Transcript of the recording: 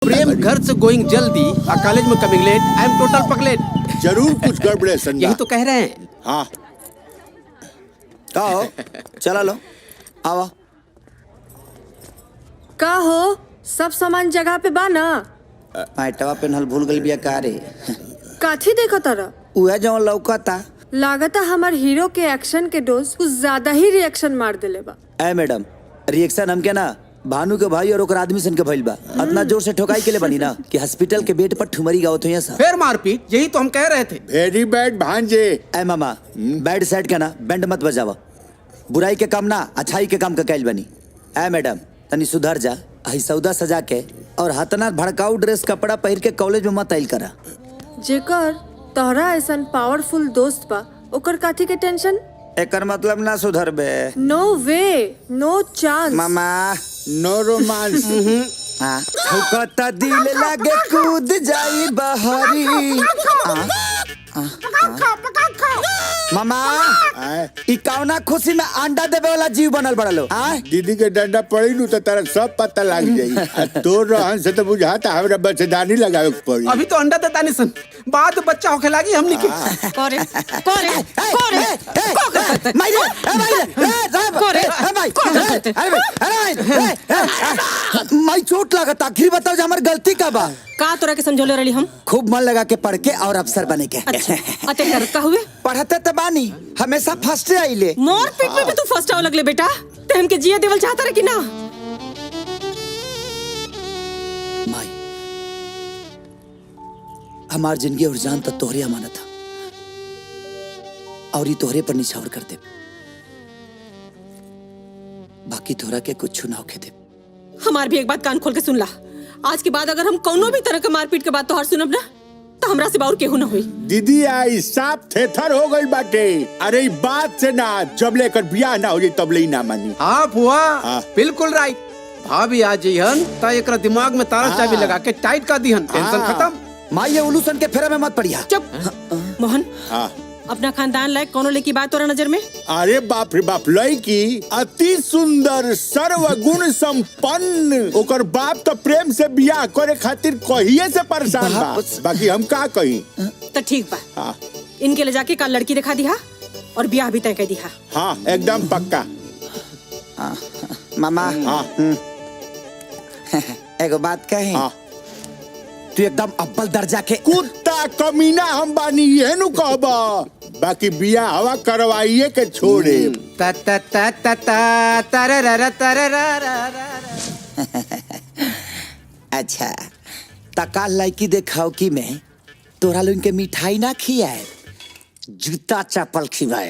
प्रेम घर से गोइंग जल्दी और कॉलेज में coming late. I am total पगलेट। जरूर कुछ गड़बड़ है संडा। यही तो कह रहे हैं। हाँ का हो चला लो आवा। का हो सब सामान जगह पे बा ना? माइटवा पेनहल भूल गई बिया का रे। काथी देखो तारा? उहे जौन लौकता। लागता हमार हीरो के एक्शन के डोज कुछ ज्यादा ही रिएक्शन मार देले बा। ए मैडम रिएक्शन हमके ना भानु के भाई और ओकर आदमी सन के भइल बा। इतना जोर से ठोकाई के लिए बनी ना कि हॉस्पिटल के बेड पर ठुमरी गावत हुई सा। फिर मारपीट, यही तो हम कह रहे थे। वेरी बैड भांजे। ए मामा बैड साइड के ना बैंड मत बजावा। बुराई के काम ना अच्छाई के काम का कैल बनी। ए मैडम तनी सुधर जा। आई सौदा सजा के और हतना भड़काऊ ड्रेस कपड़ा पहन के कॉलेज में मत आइल करा। जेकर तोहरा ऐसन पावरफुल दोस्त बा ओकर काथी के टेंशन? एकर मतलब ना सुधर बे। नो वे नो चांस। मामा नो रोमांस। हाँ ठोकता दिल लागे कूद जाई बहरी। मामा ई कौना खुशी में अंडा देवे वाला जीव बनल बड़लो। दीदी के डंडा पड़ी नु तो तारा सब पता लग जाई। आ तोर रहन से तो बुझाता हमरा बच्चेदानी लगावे के पड़ी। अभी तो अंडा देता नहीं सन, बाद बच्चा होके लागी हमनी के। करे करे करे माइरे ए माइरे ए साहब करे ए भाई अरे माई चोट लगता। आखिर बताओ जे हमर गलती का बा? का तोरा के समझौले रही हम? खूब मन लगा के पढ़ के और अफसर बने के। अच्छा अते करता हुए पढ़ते तो बानी हमेशा फर्स्ट आइले। मोर पीठ में भी तू फर्स्ट आवे लगले बेटा। ते हमके जिया देवल चाहता रे कि ना? माई हमार जिंदगी और जान तो तोहरे अमानत था और ये तोहरे पर निछावर कर दे। बाकी तोहरा के कुछ ना होके दे। हमार भी एक बात कान खोल के सुन ला। आज के बाद अगर हम कौनो भी तरह के मारपीट के बात तोहार सुनब ना तो हमरा से बाउर केहू ना होई। दीदी आई साफ थेथर हो गई बाटे। अरे बात से ना जब लेकर ब्याह ना हो जाए तब ले ना मानी। हाँ फुआ हाँ। बिल्कुल राइट। भाभी आ जइहन त एकरा दिमाग में तारा चाबी लगा के टाइट कर दिहन। टेंशन खत्म। माई ये उलूसन के फेरा में मत पड़िया। चुप मोहन। हाँ। अपना खानदान लायक कौनो लेकी बात तोरा नजर में? अरे बाप रे बाप लड़की अति सुंदर सर्वगुण संपन्न। ओकर बाप तो प्रेम से बियाह करे खातिर कहिए से परेशान बा। बाकी हम का कही। तो ठीक बा। हाँ इनके ले जाके कल लड़की दिखा दिहा और ब्याह भी तय कर दिहा। हाँ एकदम पक्का। मामा हाँ एगो बात कहे। हाँ तू एकदम अव्वल दर्जा के कुत्ता कमीना हम बानी ये नु कहबा। बाकी बियाह हवा करवाइए के छोड़े। ता ता ता ता ता तरररा तरररा। अच्छा तका लड़की देखाओ कि मैं तोरा लोगन के मिठाई ना खियाए जूता चप्पल खिलाए।